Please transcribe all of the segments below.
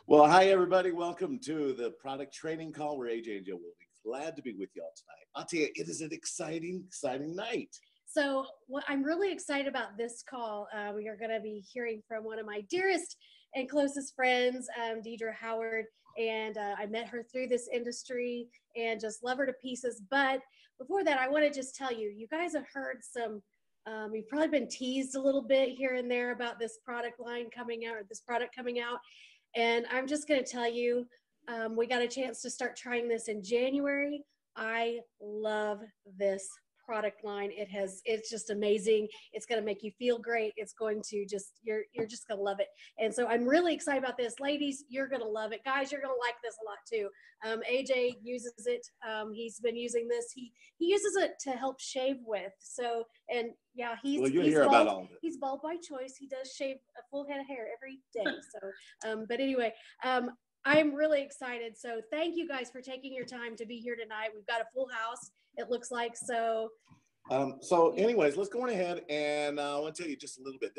Well, hi, everybody. Welcome to the product training call where AJ and Joe will be glad to be with y'all tonight. I'll tell you, it is an exciting night. So what I'm really excited about this call, we are going to be hearing from one of my dearest and closest friends, Deidre Howard, and I met her through this industry and just love her to pieces. But before that, I want to just tell you, you guys have heard some, you've probably been teased a little bit here and there about this product line coming out, or this product coming out. And I'm just going to tell you, we got a chance to start trying this in January. I love this product line. It's just amazing. It's going to make you feel great. It's going to you're just going to love it. And so I'm really excited about this. Ladies, you're going to love it. Guys, you're going to like this a lot too. AJ uses it. He's been using this. He uses it to help shave with. So, and yeah, he's hear bald. About all of it. He's bald by choice. He does shave a full head of hair every day. So, but anyway, I'm really excited. So thank you guys for taking your time to be here tonight. We've got a full house, it looks like. So anyways, let's go on ahead, and I want to tell you just a little bit.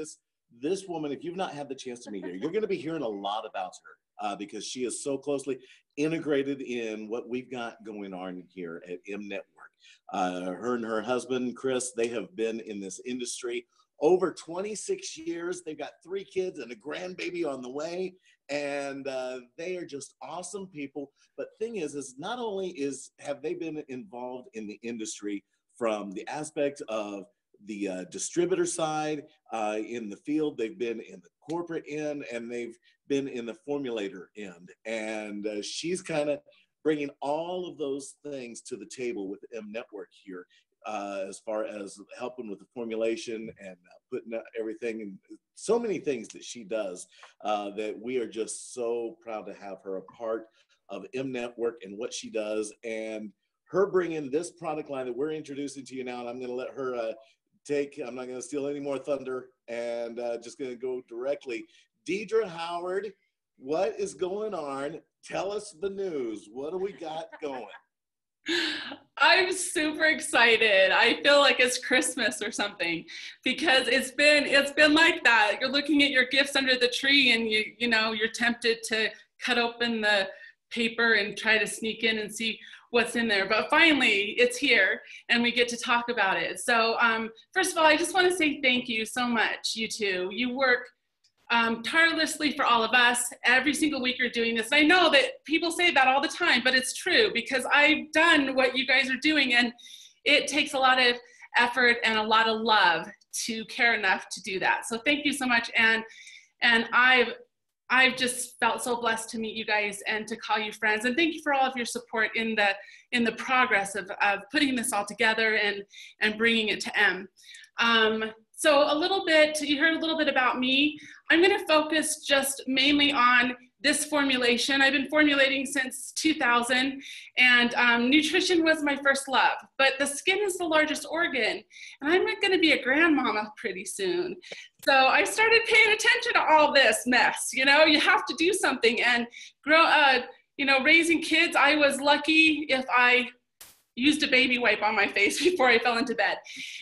This woman, if you've not had the chance to meet her, you're going to be hearing a lot about her because she is so closely integrated in what we've got going on here at M Network. Her and her husband, Chris, they have been in this industry over 26 years. They've got 3 kids and a grandbaby on the way, and they are just awesome people. But thing is not only have they been involved in the industry from the aspect of the distributor side in the field, they've been in the corporate end, and they've been in the formulator end. And she's kind of bringing all of those things to the table with M Network here. As far as helping with the formulation and putting everything, and so many things that she does that we are just so proud to have her a part of M Network and what she does, and her bringing this product line that we're introducing to you now. And I'm going to let her I'm not going to steal any more thunder, and just going to go directly. Deidre Howard, what is going on? Tell us the news. What do we got going? I'm super excited. I feel like it's Christmas or something, because it's been like that. You're looking at your gifts under the tree, and you're tempted to cut open the paper and try to sneak in and see what's in there. But finally, it's here, and we get to talk about it. So first of all, I just want to say thank you so much, you two. You work tirelessly for all of us. Every single week you're doing this. And I know that people say that all the time, but it's true, because I've done what you guys are doing, and it takes a lot of effort and a lot of love to care enough to do that. So thank you so much. And I've just felt so blessed to meet you guys and to call you friends. And thank you for all of your support in the progress of putting this all together and bringing it to M. So you heard a little bit about me. I'm going to focus just mainly on this formulation. I've been formulating since 2000, and nutrition was my first love, but the skin is the largest organ, and I'm going to be a grandmama pretty soon. So I started paying attention to all this mess. You have to do something, and raising kids, I was lucky if I used a baby wipe on my face before I fell into bed.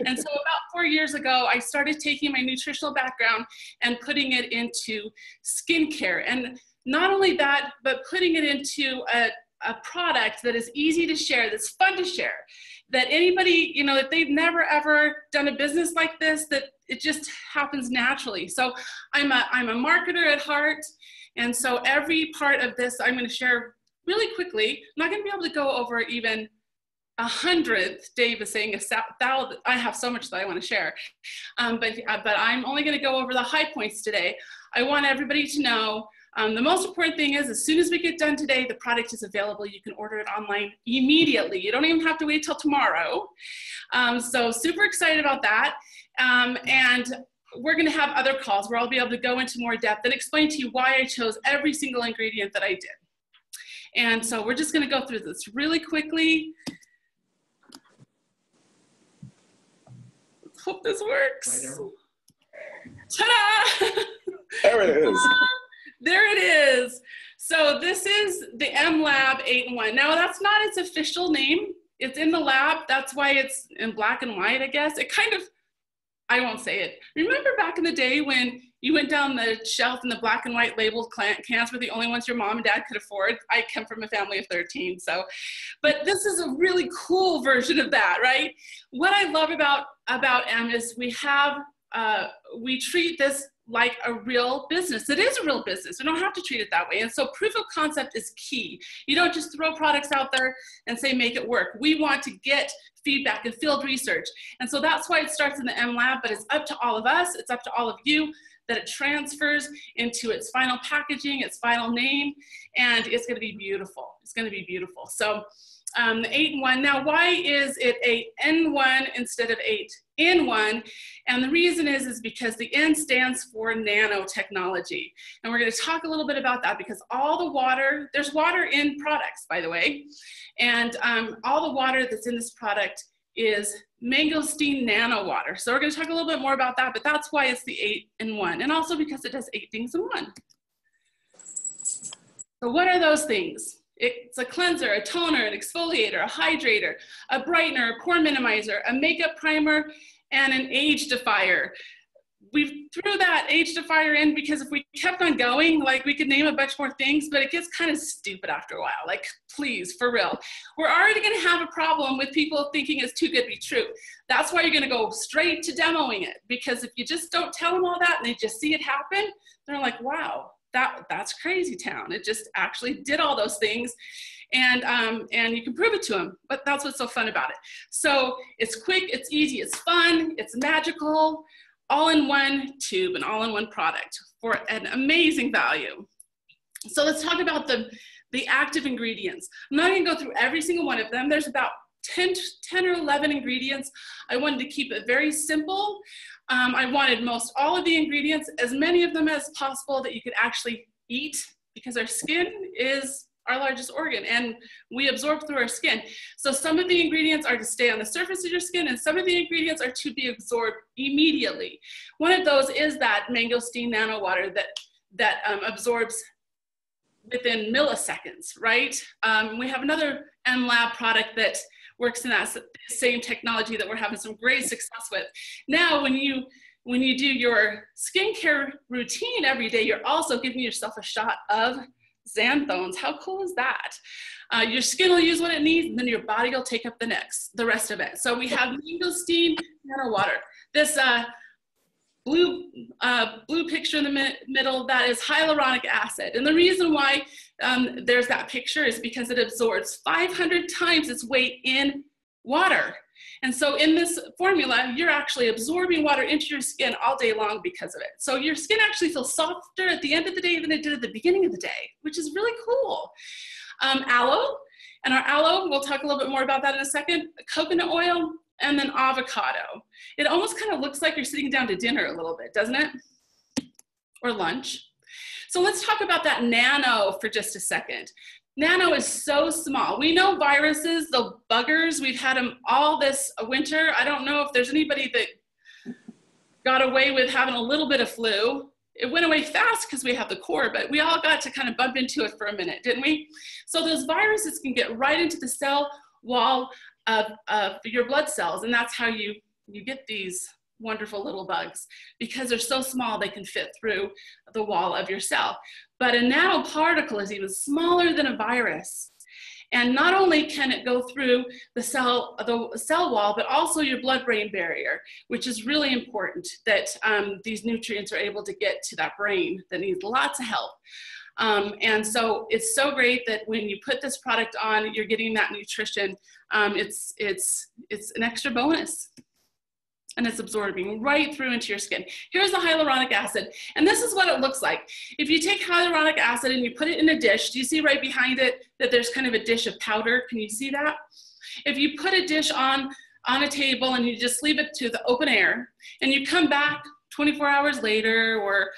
And so about 4 years ago, I started taking my nutritional background and putting it into skincare. And not only that, but putting it into a product that is easy to share, that's fun to share, that anybody, if they've never ever done a business like this, that it just happens naturally. So I'm a marketer at heart. And so every part of this, I'm going to share really quickly. I'm not going to be able to go over even 100th. Dave is saying 1,000. I have so much that I want to share, but I'm only going to go over the high points today. I want everybody to know the most important thing is, as soon as we get done today, the product is available. You can order it online immediately. You don't even have to wait till tomorrow. So super excited about that. And we're going to have other calls where I'll be able to go into more depth and explain to you why I chose every single ingredient that I did. And so we're just going to go through this really quickly. Hope this works. Ta-da! There it is. There it is. So this is the M Lab 8-in-1. Now that's not its official name. It's in the lab. That's why it's in black and white, I guess. It kind of I won't say it. Remember back in the day when you went down the shelf and the black and white labeled cans were the only ones your mom and dad could afford? I come from a family of 13, so, but this is a really cool version of that, right? What I love about M is we treat this like a real business. It is a real business. We don't have to treat it that way. And so proof of concept is key. You don't just throw products out there and say, make it work. We want to get feedback and field research. And so that's why it starts in the M Lab, but it's up to all of us. It's up to all of you that it transfers into its final packaging, its final name, and it's going to be beautiful. It's going to be beautiful. So the 8-in-1. Now, why is it 8-in-1 instead of 8-in-1? And the reason is because the N stands for nanotechnology. And we're going to talk a little bit about that because all the water, there's water in products, by the way, and all the water that's in this product is mangosteen nano water. So we're going to talk a little bit more about that, but that's why it's the 8-in-1, and also because it does 8 things in one. So what are those things? It's a cleanser, a toner, an exfoliator, a hydrator, a brightener, a pore minimizer, a makeup primer, and an age defier. We threw that age defier in because if we kept on going, like we could name a bunch more things, but it gets kind of stupid after a while. Like, please, for real. We're already going to have a problem with people thinking it's too good to be true. That's why you're going to go straight to demoing it, because if you just don't tell them all that and they just see it happen, they're like, wow. That's crazy town. It just actually did all those things, and you can prove it to them. But that's what's so fun about it. So it's quick, it's easy, it's fun, it's magical, all in one tube and all in one product for an amazing value. So let's talk about the active ingredients. I'm not going to go through every single one of them. There's about 10 or 11 ingredients. I wanted to keep it very simple. I wanted most all of the ingredients, as many of them as possible that you could actually eat, because our skin is our largest organ and we absorb through our skin. So some of the ingredients are to stay on the surface of your skin and some of the ingredients are to be absorbed immediately. One of those is that mangosteen nano water that absorbs within milliseconds, right? We have another M Lab product that works in that same technology that we're having some great success with. Now, when you do your skincare routine every day, you're also giving yourself a shot of xanthones. How cool is that? Your skin will use what it needs, and then your body will take up the rest of it. So we have mangosteen nano water. This blue picture in the middle, that is hyaluronic acid. And the reason why there's that picture is because it absorbs 500 times its weight in water. And so in this formula, you're actually absorbing water into your skin all day long because of it. So your skin actually feels softer at the end of the day than it did at the beginning of the day, which is really cool. Aloe, and our aloe, we'll talk a little bit more about that in a second. Coconut oil, and then avocado. It almost kind of looks like you're sitting down to dinner a little bit, doesn't it? Or lunch. So let's talk about that nano for just a second. Nano is so small. We know viruses, the buggers, we've had them all this winter. I don't know if there's anybody that got away with having a little bit of flu. It went away fast because we have the core, but we all got to kind of bump into it for a minute, didn't we? So those viruses can get right into the cell wall of your blood cells, and that's how you get these wonderful little bugs. Because they're so small, they can fit through the wall of your cell. But a nanoparticle is even smaller than a virus. And not only can it go through the cell wall, but also your blood-brain barrier, which is really important that these nutrients are able to get to that brain that needs lots of help. And so it's so great that when you put this product on, you're getting that nutrition. It's an extra bonus. And it's absorbing right through into your skin. Here's the hyaluronic acid, and this is what it looks like. If you take hyaluronic acid and you put it in a dish, do you see right behind it that there's kind of a dish of powder? Can you see that? If you put a dish on a table and you just leave it to the open air, and you come back 24 hours later or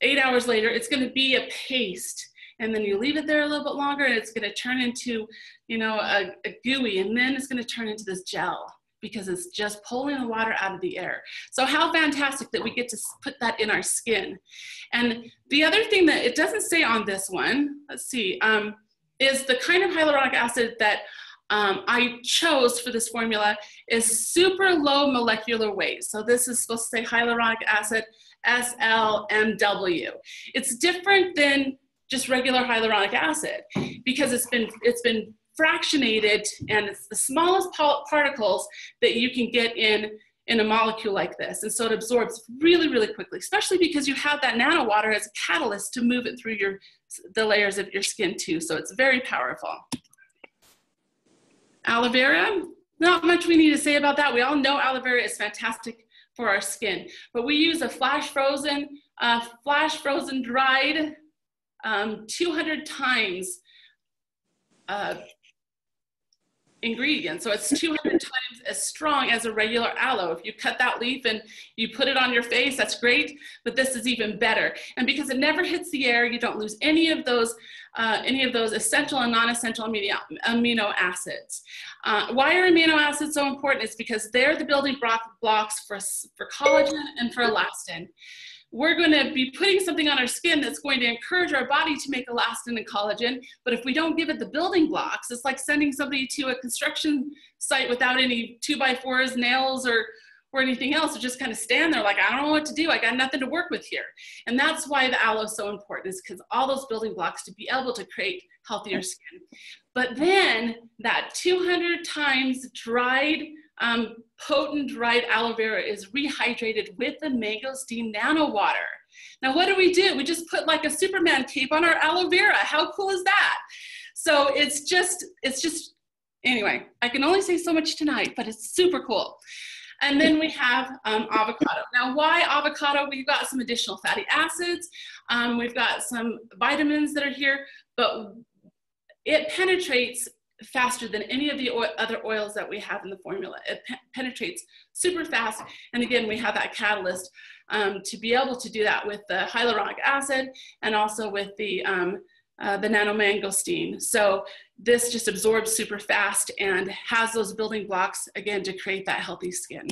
8 hours later, it's gonna be a paste. And then you leave it there a little bit longer and it's gonna turn into, a gooey, and then it's gonna turn into this gel, because it's just pulling the water out of the air. So how fantastic that we get to put that in our skin. And the other thing that it doesn't say on this one, let's see, is the kind of hyaluronic acid that I chose for this formula is super low molecular weight. So this is supposed to say hyaluronic acid, SLMW. It's different than just regular hyaluronic acid because it's been fractionated, and it's the smallest particles that you can get in a molecule like this. And so it absorbs really, really quickly, especially because you have that nano water as a catalyst to move it through the layers of your skin too. So it's very powerful. Aloe vera, not much we need to say about that. We all know aloe vera is fantastic for our skin, but we use a flash frozen dried 200 times ingredient. So it's 200 times as strong as a regular aloe. If you cut that leaf and you put it on your face, that's great, but this is even better. And because it never hits the air, you don't lose any of those essential and non-essential amino acids. Why are amino acids so important? It's because they're the building blocks for collagen and for elastin. We're going to be putting something on our skin that's going to encourage our body to make elastin and collagen, but if we don't give it the building blocks, it's like sending somebody to a construction site without any 2x4s, nails, or anything else, to just kind of stand there like, I don't know what to do, I got nothing to work with here. And that's why the aloe is so important, is because all those building blocks to be able to create healthier skin. But then that 200 times dried, potent dried aloe vera is rehydrated with the mangosteen nano water. Now what do? We just put like a Superman cape on our aloe vera. How cool is that? So it's just, anyway, I can only say so much tonight, but it's super cool. And then we have avocado. Now why avocado? We've got some additional fatty acids. We've got some vitamins that are here, but it penetrates faster than any of the other oils that we have in the formula. It penetrates super fast. And again, we have that catalyst to be able to do that with the hyaluronic acid and also with the nanomangosteen. So this just absorbs super fast and has those building blocks, again, to create that healthy skin.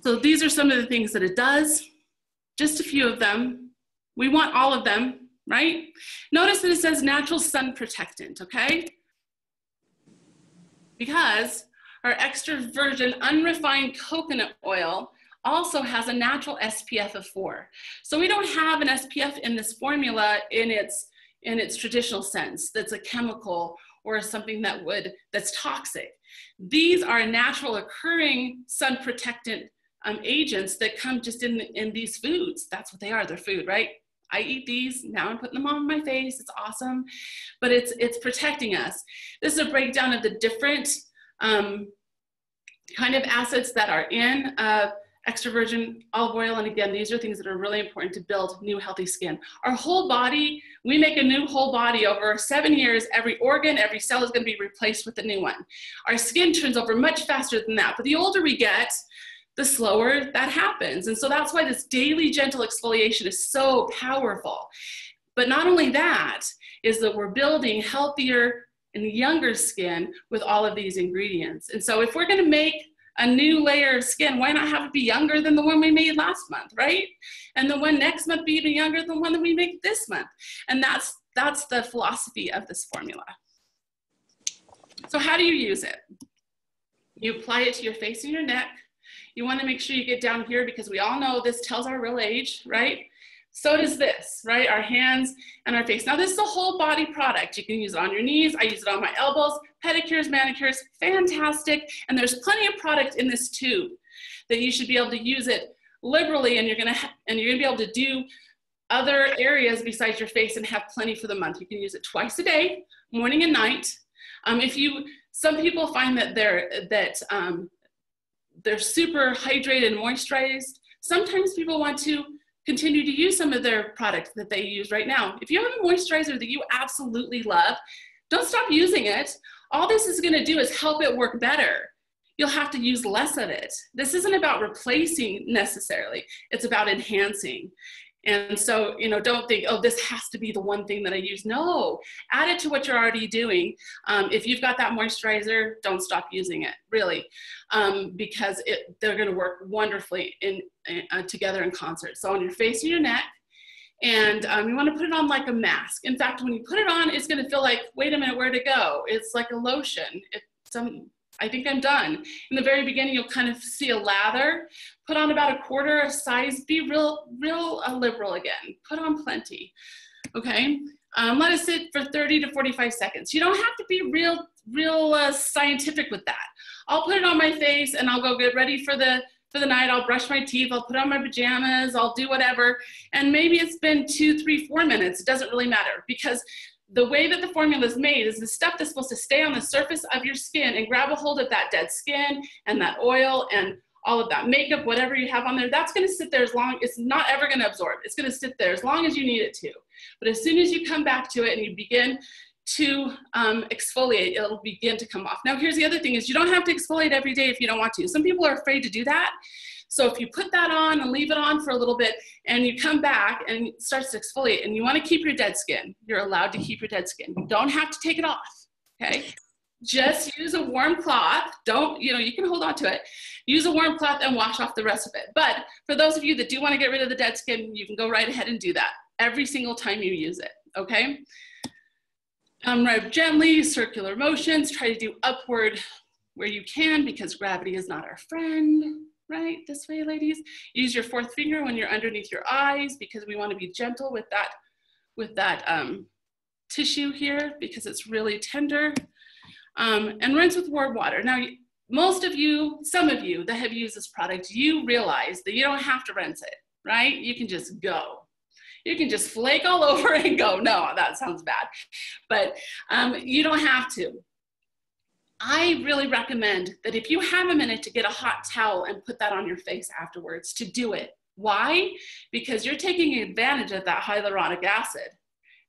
So these are some of the things that it does. Just a few of them. We want all of them, right? Notice that it says natural sun protectant, okay? Because our extra virgin unrefined coconut oil also has a natural SPF of 4. So we don't have an SPF in this formula in its traditional sense, that's a chemical or something that's toxic. These are natural occurring sun protectant agents that come just in these foods. That's what they are, they're food, right? I eat these, now I'm putting them on my face, it's awesome, but it's protecting us. This is a breakdown of the different kind of acids that are in extra virgin olive oil, and again, these are things that are really important to build new healthy skin. Our whole body, we make a new whole body over 7 years. Every organ, every cell is going to be replaced with a new one. Our skin turns over much faster than that, but the older we get, the slower that happens. And so that's why this daily gentle exfoliation is so powerful. But not only that, is that we're building healthier and younger skin with all of these ingredients. And so if we're going to make a new layer of skin, why not have it be younger than the one we made last month, right? And the one next month be even younger than the one that we make this month. And that's the philosophy of this formula. So how do you use it? You apply it to your face and your neck. You want to make sure you get down here because we all know this tells our real age, right? So does this, right? Our hands and our face. Now this is a whole body product. You can use it on your knees. I use it on my elbows, pedicures, manicures, fantastic. And there's plenty of product in this tube that you should be able to use it liberally, and you're gonna be able to do other areas besides your face and have plenty for the month. You can use it twice a day, morning and night. Some people find that they're super hydrated and moisturized. Sometimes people want to continue to use some of their products that they use right now. If you have a moisturizer that you absolutely love, don't stop using it. All this is gonna do is help it work better. You'll have to use less of it. This isn't about replacing necessarily, it's about enhancing. And so, don't think, oh, this has to be the one thing that I use. No, add it to what you're already doing. If you've got that moisturizer, don't stop using it, really, because they're gonna work wonderfully together in concert. So on your face and your neck, And you want to put it on like a mask. In fact, when you put it on, it's going to feel like, wait a minute, where'd it go? It's like a lotion. I think I'm done. In the very beginning, you'll kind of see a lather. Put on about a quarter a size. Be real liberal again. Put on plenty, okay? Let it sit for 30 to 45 seconds. You don't have to be real scientific with that. I'll put it on my face and I'll go get ready for the night. I'll brush my teeth. I'll put on my pajamas. I'll do whatever. And maybe it's been 2, 3, 4 minutes. It doesn't really matter, because the way that the formula is made is the stuff that's supposed to stay on the surface of your skin and grab a hold of that dead skin and that oil and all of that makeup, whatever you have on there, that's going to sit there as long, it's not ever going to absorb. It's going to sit there as long as you need it to. But as soon as you come back to it and you begin to exfoliate, it'll begin to come off. Now, here's the other thing is you don't have to exfoliate every day if you don't want to. Some people are afraid to do that. So if you put that on and leave it on for a little bit and you come back and it starts to exfoliate and you want to keep your dead skin, you're allowed to keep your dead skin. You don't have to take it off, okay? Just use a warm cloth. Don't, you can hold on to it. Use a warm cloth and wash off the rest of it. But for those of you that do want to get rid of the dead skin, you can go right ahead and do that every single time you use it, okay? Rub gently, circular motions. Try to do upward where you can, because gravity is not our friend. Right, this way, ladies. Use your 4th finger when you're underneath your eyes, because we want to be gentle with that tissue here, because it's really tender. And rinse with warm water. Now, most of you, some of you that have used this product, you realize that you don't have to rinse it, right? You can just go. You can just flake all over and go. No, that sounds bad. But you don't have to. I really recommend that if you have a minute to get a hot towel and put that on your face afterwards, to do it. Why? Because you're taking advantage of that hyaluronic acid.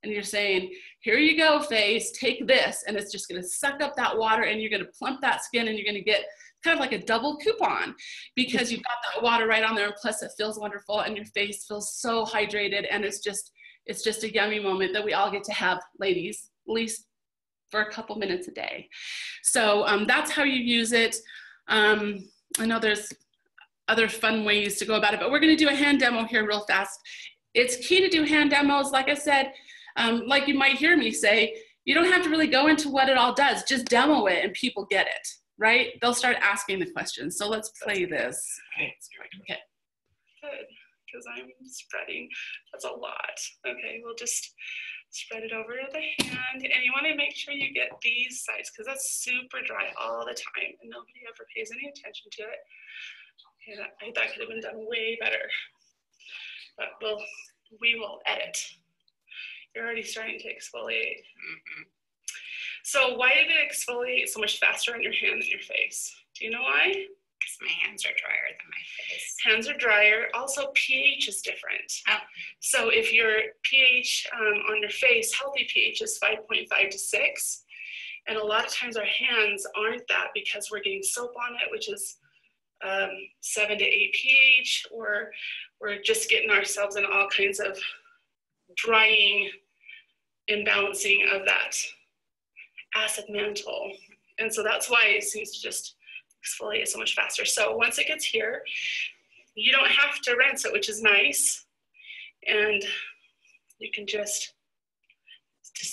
And you're saying, here you go, face, take this. And it's just going to suck up that water and you're going to plump that skin and you're going to get kind of like a double coupon, because you've got that water right on there. And plus it feels wonderful and your face feels so hydrated. And it's just a yummy moment that we all get to have, ladies, at least for a couple minutes a day. So that's how you use it. I know there's other fun ways to go about it, but we're going to do a hand demo here real fast. It's key to do hand demos. Like I said, like you might hear me say, you don't have to really go into what it all does. Just demo it and people get it, right? They'll start asking the questions. So let's play this. Okay. Good, because I'm spreading. That's a lot. Okay, we'll just spread it over to the hand. And you want to make sure you get these sides, because that's super dry all the time and nobody ever pays any attention to it. Okay, that could have been done way better. But we will edit. You're already starting to exfoliate. So why did it exfoliate so much faster on your hand than your face? Do you know why? Because my hands are drier than my face. Hands are drier. Also, pH is different. Oh. So if your pH on your face, healthy pH is 5.5 to 6. And a lot of times our hands aren't that, because we're getting soap on it, which is 7 to 8 pH, or we're just getting ourselves in all kinds of drying, imbalancing of that acid mantle. And so that's why it seems to just exfoliate so much faster. So once it gets here, you don't have to rinse it, which is nice. And you can just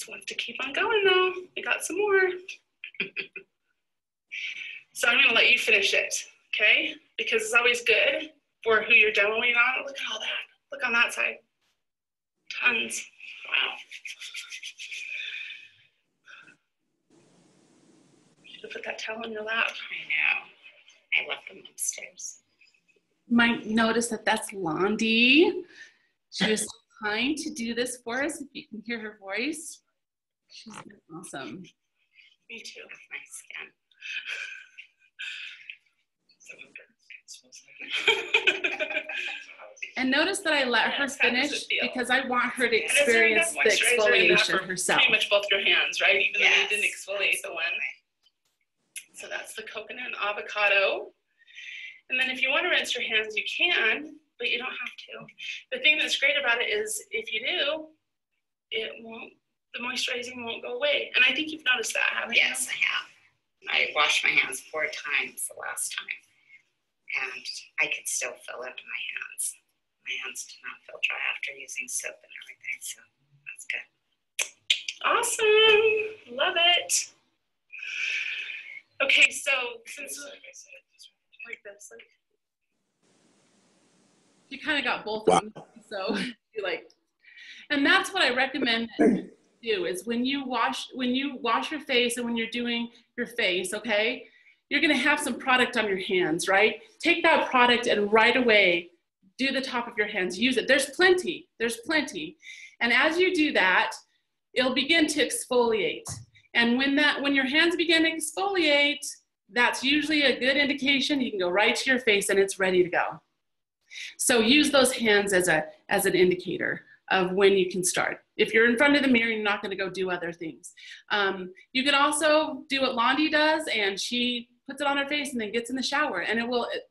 want to keep on going though. We got some more. So I'm gonna let you finish it, okay? Because it's always good for who you're demoing on. Look at all that. Look on that side. Tons. Wow. You should put that towel on your lap. I know. I left them upstairs. You might notice that that's Londi. She was kind to do this for us. If you can hear her voice, she's been awesome. Me too. My skin. And notice that I let her finish because I want her to experience the exfoliation herself. Pretty much both your hands, right? Even though you didn't exfoliate the one. So that's the coconut and avocado. And then if you want to rinse your hands, you can, but you don't have to. The thing that's great about it is if you do, the moisturizing won't go away. And I think you've noticed that, haven't you? Yes, I have. I washed my hands 4 times the last time, and I could still feel it in my hands. my hands did not feel dry after using soap and everything, so that's good. Awesome, love it. Okay, so since like this, like you kind of got both Wow. of them, so you like, and that's what I recommend that you do is when you wash your face and when you're doing your face, okay, you're gonna have some product on your hands, right? Take that product and right away do the top of your hands, use it. There's plenty, and as you do that, it'll begin to exfoliate. And when your hands begin to exfoliate, that's usually a good indication. You can go right to your face and it's ready to go. So use those hands as an indicator of when you can start. If you're in front of the mirror, you're not gonna go do other things. You can also do what Londi does, and she puts it on her face and then gets in the shower, and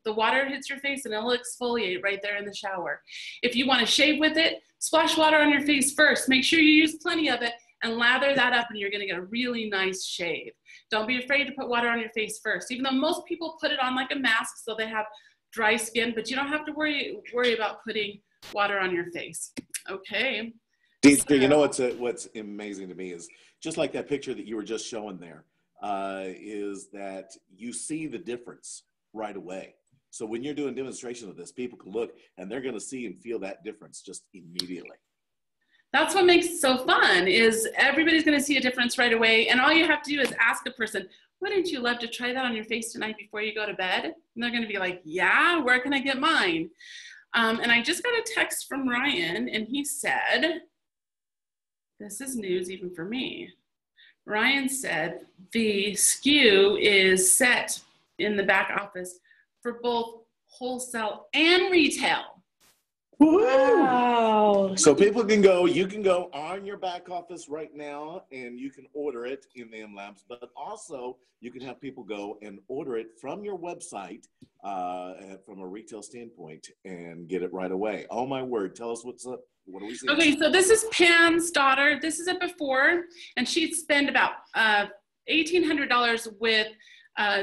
the water hits your face and it'll exfoliate right there in the shower. If you wanna shave with it, splash water on your face first. Make sure you use plenty of it and lather that up, and you're gonna get a really nice shave. Don't be afraid to put water on your face first, even though most people put it on like a mask so they have dry skin, but you don't have to worry about putting water on your face. Okay. Deidre, so, you know what's amazing to me is just like that picture that you were just showing there, is that you see the difference right away. So when you're doing demonstration of this, people can look and they're gonna see and feel that difference just immediately. That's what makes it so fun, is everybody's gonna see a difference right away, and all you have to do is ask a person, wouldn't you love to try that on your face tonight before you go to bed? And they're gonna be like, yeah, where can I get mine? And I just got a text from Ryan, and he said, this is news even for me. Ryan said the SKU is set in the back office for both wholesale and retail. Wow. So people can go, you can go on your back office right now and you can order it in the M Labs, but also you can have people go and order it from your website from a retail standpoint and get it right away. Oh my word, tell us what's up. What are we seeing? Okay, so this is Pam's daughter. This is a before, and she'd spend about $1,800 with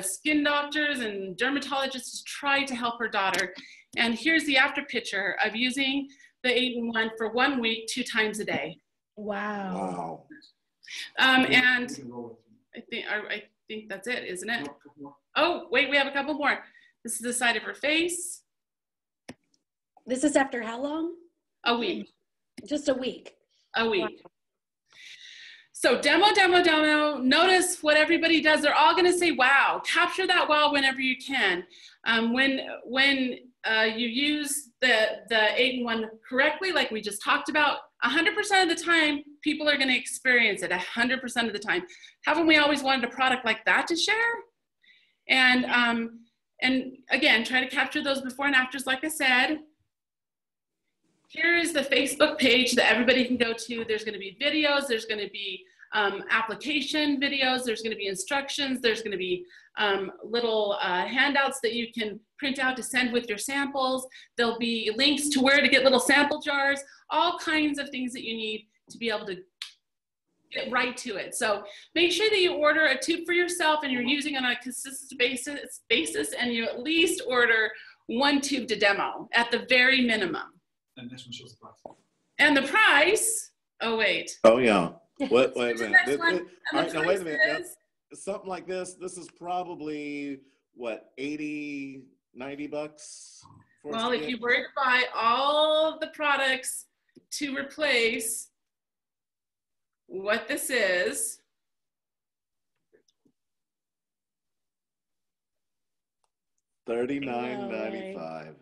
skin doctors and dermatologists to try to help her daughter. And here's the after picture of using the 8-in-1 for 1 week, 2 times a day. Wow. And I think that's it, isn't it? Oh, wait, we have a couple more. This is the side of her face. This is after how long? A week. Just a week. A week. Wow. So demo. Notice what everybody does. They're all gonna say, wow. Capture that wow whenever you can. When you use the 8-in-1 correctly, like we just talked about, 100% of the time, people are gonna experience it 100% of the time. Haven't we always wanted a product like that to share? And again, try to capture those before and afters, like I said. Here is the Facebook page that everybody can go to. There's gonna be videos, there's gonna be application videos, there's gonna be instructions, there's gonna be little handouts that you can print out to send with your samples. There'll be links to where to get little sample jars, all kinds of things that you need to be able to get right to it. So make sure that you order a tube for yourself and you're using it on a consistent basis, and you at least order 1 tube to demo at the very minimum. And this one shows the price. And the price, oh wait. Oh yeah. Wait a minute. All right, now wait a minute. Now, something like this is probably what, 80, 90 bucks? Well, if you were to buy all the products to replace what this is, $39.95.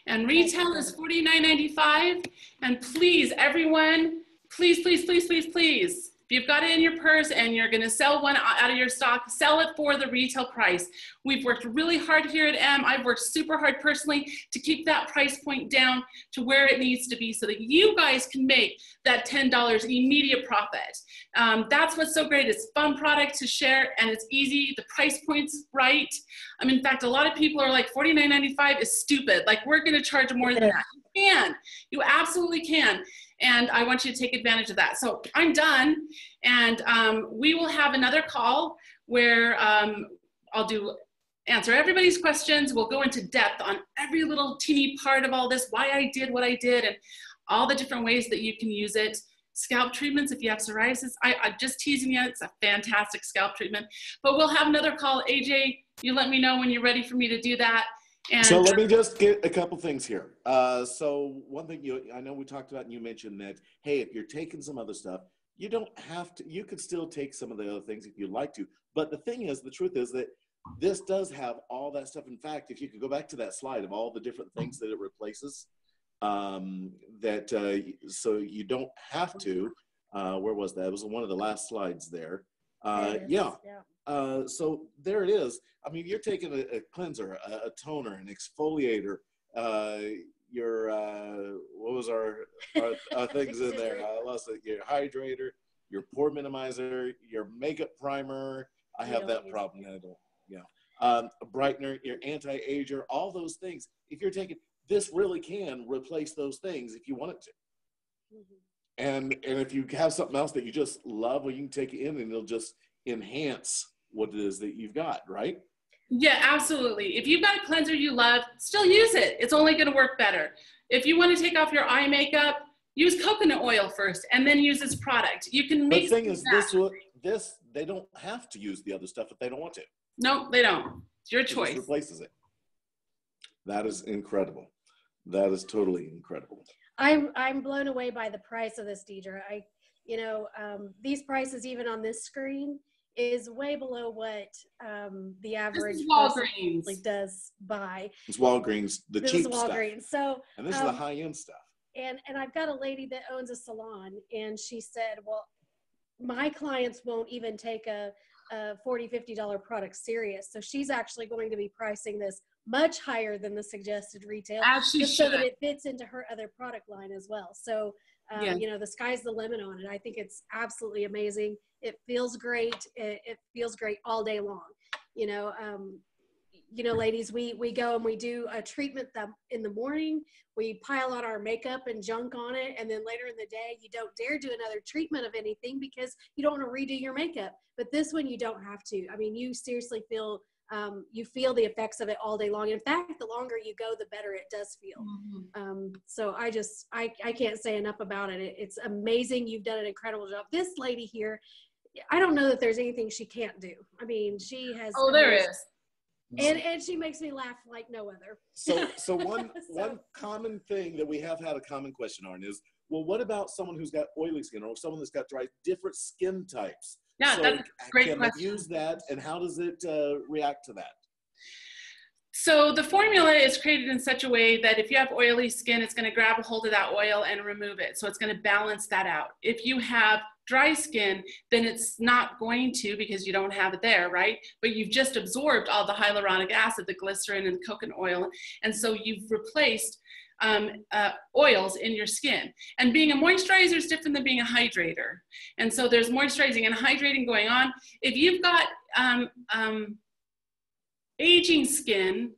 And retail is $49.95. And please, everyone, please, if you've got it in your purse and you're gonna sell one out of your stock, sell it for the retail price. We've worked really hard here at M. I've worked super hard personally to keep that price point down to where it needs to be so that you guys can make that $10 immediate profit. That's what's so great. It's a fun product to share and it's easy. The price point's right. In fact, a lot of people are like, $49.95 is stupid. Like, we're gonna charge more than that. You can, you absolutely can. And I want you to take advantage of that. So I'm done. And we will have another call where I'll do answer everybody's questions. We'll go into depth on every little teeny part of all this, why I did what I did, and all the different ways that you can use it. Scalp treatments, if you have psoriasis, I'm just teasing you, it's a fantastic scalp treatment. But we'll have another call. AJ, you let me know when you're ready for me to do that. And so let me just get a couple things here. So one thing I know we talked about, and you mentioned that, hey, if you're taking some other stuff, you don't have to, you could still take some of the other things if you'd like to. But the thing is, the truth is that this does have all that stuff. In fact, if you could go back to that slide of all the different things that it replaces, so you don't have to, where was that? It was one of the last slides there. So there it is. I mean, you're taking a cleanser, a toner, an exfoliator, what was our things in there? I lost it. Your hydrator, your pore minimizer, your makeup primer. I have that problem. I don't. A brightener, your anti-ager, all those things. If you're taking, this really can replace those things if you want it to. And if you have something else that you just love, well, you can take it in and it'll just enhance what it is that you've got, right? Yeah, absolutely. If you've got a cleanser you love, still use it. It's only going to work better. If you want to take off your eye makeup, use coconut oil first and then use this product. You can make. The thing is, this they don't have to use the other stuff if they don't want to. No, they don't. It's your choice. It just replaces it. That is incredible. That is totally incredible. I'm blown away by the price of this, Deidre. These prices, even on this screen, is way below what the average Walgreens does buy. It's Walgreens, the cheap stuff. Walgreens. So, and this is the high-end stuff. And I've got a lady that owns a salon, and she said, well, my clients won't even take a $40, $50 product serious. So she's actually going to be pricing this much higher than the suggested retail, just so that it fits into her other product line as well. So, the sky's the limit on it. I think it's absolutely amazing. It feels great. It feels great all day long. Ladies, we go and we do a treatment in the morning. We pile on our makeup and junk on it. And then later in the day, you don't dare do another treatment of anything because you don't want to redo your makeup. But this one, you don't have to. I mean, you seriously feel the effects of it all day long. In fact, the longer you go, the better it does feel. So I can't say enough about it. It's amazing. You've done an incredible job. This lady here, I don't know that there's anything she can't do. I mean, she has. Oh, there is. And she makes me laugh like no other. So one common thing that we have had a common question on is, well, what about someone who's got oily skin or someone that's got dry, different skin types? Yeah, so that's a great question. Can they use that, and how does it react to that? So the formula is created in such a way that if you have oily skin, it's going to grab a hold of that oil and remove it. So it's going to balance that out. If you have dry skin, then it's not going to, because you don't have it there, right? But you've just absorbed all the hyaluronic acid, the glycerin and coconut oil. And so you've replaced oils in your skin. And being a moisturizer is different than being a hydrator. And so there's moisturizing and hydrating going on. If you've got aging skin,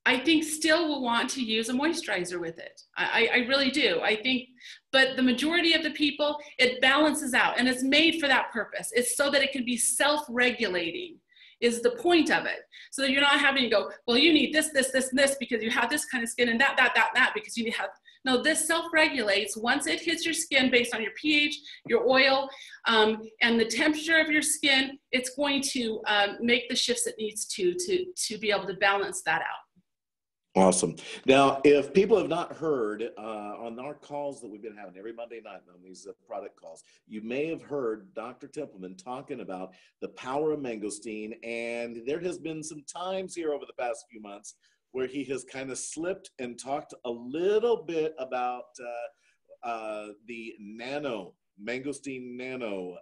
I think still will want to use a moisturizer with it. I really do. I think, but the majority of the people, it balances out, and it's made for that purpose. It's so that it can be self-regulating is the point of it. So that you're not having to go, well, you need this, this, this, and this because you have this kind of skin, and that because you have, no, this self-regulates once it hits your skin based on your pH, your oil, and the temperature of your skin. It's going to make the shifts it needs to be able to balance that out. Awesome. Now, if people have not heard on our calls that we've been having every Monday night on these product calls, you may have heard Dr. Templeman talking about the power of mangosteen, and there has been some times here over the past few months where he has kind of slipped and talked a little bit about the mangosteen nano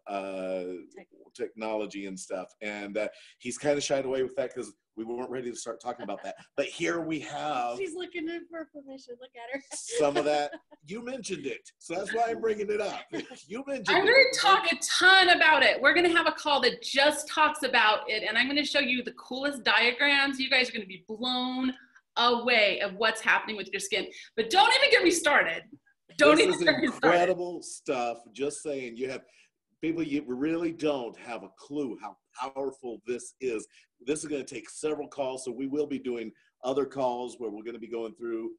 technology and stuff, and he's kind of shied away with that because we weren't ready to start talking about that. But here we have. She's looking for permission. Look at her. Some of that. You mentioned it, so that's why I'm bringing it up. You mentioned I'm going to talk a ton about it. We're going to have a call that just talks about it, and I'm going to show you the coolest diagrams. You guys are going to be blown away of what's happening with your skin. But don't even get me started. This is incredible stuff. Just saying, you have people, you really don't have a clue how powerful this is. This is going to take several calls, so we will be doing other calls where we're going to be going through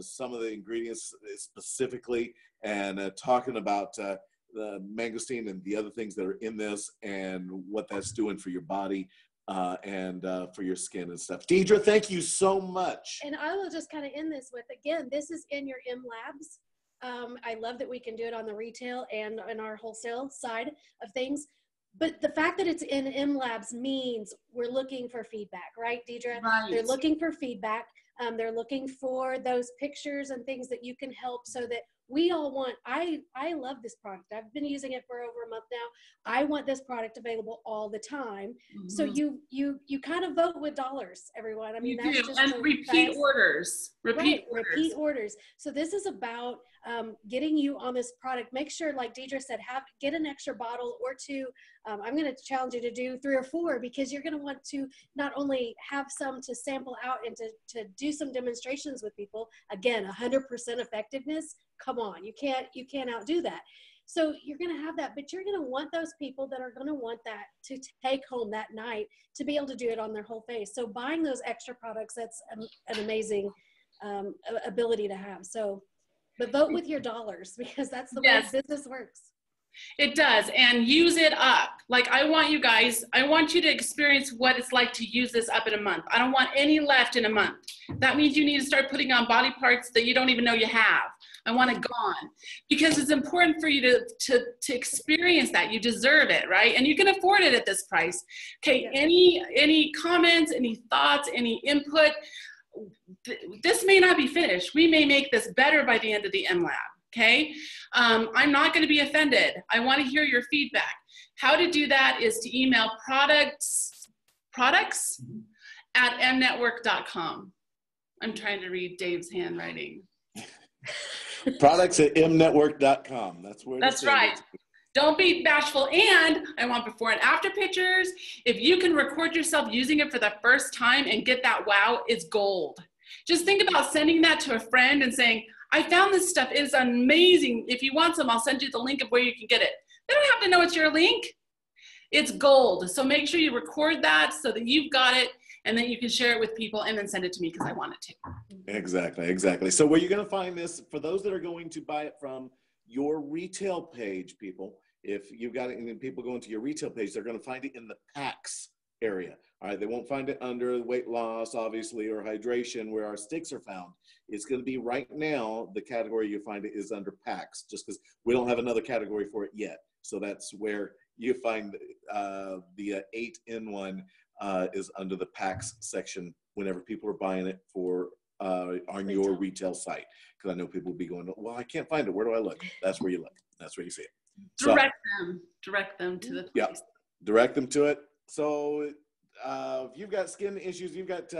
some of the ingredients specifically and talking about the mangosteen and the other things that are in this and what that's doing for your body and for your skin and stuff. Deidre, thank you so much. And I will just kind of end this with, again, this is in your M Labs. I love that we can do it on the retail and in our wholesale side of things. But the fact that it's in M Labs means we're looking for feedback, right, Deidre? Right. They're looking for feedback. They're looking for those pictures and things that you can help so that we all want, I love this product. I've been using it for over a month now. I want this product available all the time. Mm-hmm. So you kind of vote with dollars, everyone. I mean, you that's do. Just and repeat orders. Repeat orders. So this is about getting you on this product. Make sure, like Deidre said, get an extra bottle or two. I'm going to challenge you to do 3 or 4 because you're going to want to not only have some to sample out and to do some demonstrations with people. Again, 100% effectiveness. Come on, you can't outdo that. So you're going to have that, but you're going to want those people that are going to want that to take home that night to be able to do it on their whole face. So buying those extra products, that's an amazing ability to have. So, but vote with your dollars because that's the way business works. It does, and use it up. Like I want you to experience what it's like to use this up in a month. I don't want any left in a month. That means you need to start putting on body parts that you don't even know you have. I want it gone because it's important for you to experience that. You deserve it, right? And you can afford it at this price. Okay, any comments, any thoughts, any input? This may not be finished. We may make this better by the end of the M Lab. Okay, I'm not going to be offended. I want to hear your feedback. How to do that is to email products at mnetwork.com. I'm trying to read Dave's handwriting. Products at mnetwork.com. That's right. Don't be bashful. And I want before and after pictures. If you can record yourself using it for the first time and get that wow, it's gold. Just think about sending that to a friend and saying, I found this stuff. It is amazing. If you want some, I'll send you the link of where you can get it. They don't have to know it's your link. It's gold. So make sure you record that so that you've got it and then you can share it with people and then send it to me because I want it to. Exactly. So where you're going to find this, for those that are going to buy it from your retail page, people, if you've got it and people go into your retail page, they're going to find it in the packs area. All right, they won't find it under weight loss, obviously, or hydration where our sticks are found. It's going to be right now, the category you find it is under packs, just because we don't have another category for it yet. So that's where you find the 8-in-1 is under the packs section whenever people are buying it for on your retail site. Because I know people will be going, well, I can't find it. Where do I look? That's where you look. That's where you see it. Direct them to the place. Yeah, direct them to it. So if you've got skin issues, you've got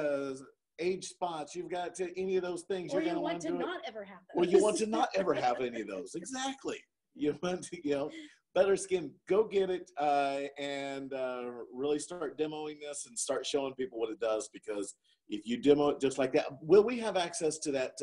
age spots, you've got any of those things, or you're going to want to not ever have those. Or you want to not ever have any of those. Exactly. You want to, better skin. Go get it and really start demoing this and start showing people what it does. Because if you demo it just like that, will we have access to that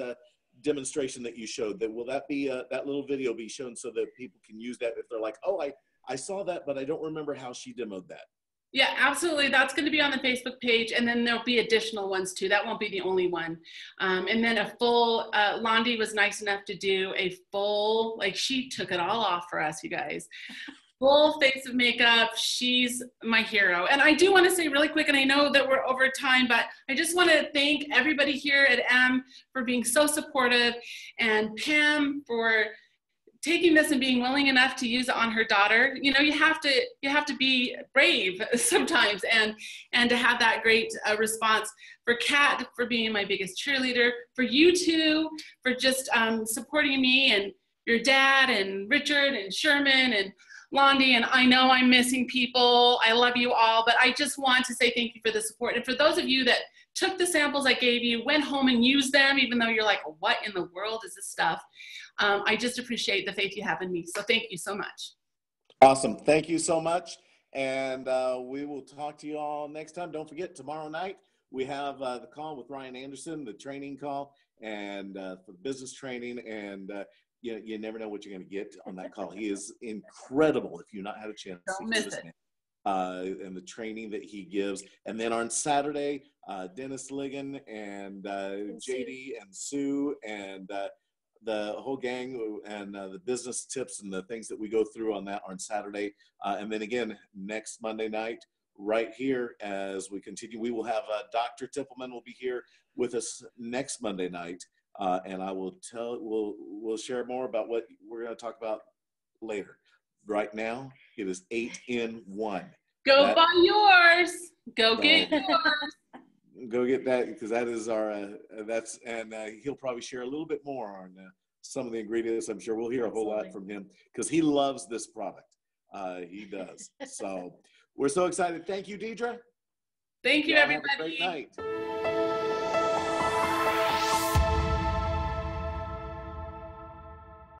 demonstration that you showed? Will that be that little video be shown so that people can use that if they're like, oh, I saw that, but I don't remember how she demoed that. Yeah, absolutely. That's going to be on the Facebook page, and then there'll be additional ones too. That won't be the only one. And then a full, Londi was nice enough to do a full, like she took it all off for us, you guys. Full face of makeup. She's my hero. And I do want to say really quick, and I know that we're over time, but I just want to thank everybody here at M for being so supportive, and Pam for taking this and being willing enough to use it on her daughter. You have to be brave sometimes and to have that great response. For Kat for being my biggest cheerleader, for you two for just supporting me, and your dad and Richard and Sherman and Londi, and I know I'm missing people. I love you all, but I just want to say thank you for the support. And for those of you that took the samples I gave you, went home and used them, even though you're like, what in the world is this stuff? I just appreciate the faith you have in me. So thank you so much. Awesome. Thank you so much. And we will talk to you all next time. Don't forget, tomorrow night, we have the call with Ryan Anderson, the training call, and for business training. And you never know what you're going to get on that call. He is incredible if you've not had a chance. Don't miss it. and the training that he gives. And then on Saturday, Dennis Ligon and JD and Sue and the whole gang and the business tips and the things that we go through on that on Saturday. And then again, next Monday night, right here as we continue, we will have Dr. Tippelman will be here with us next Monday night. And I will we'll share more about what we're going to talk about later. Right now, it is 8 in 1. Go buy yours. Go get yours. Go get that, because that is our he'll probably share a little bit more on some of the ingredients. I'm sure we'll hear a whole lot from him because he loves this product. He does. So we're so excited. Thank you, Deidre. Thank you, everybody. Have a great night.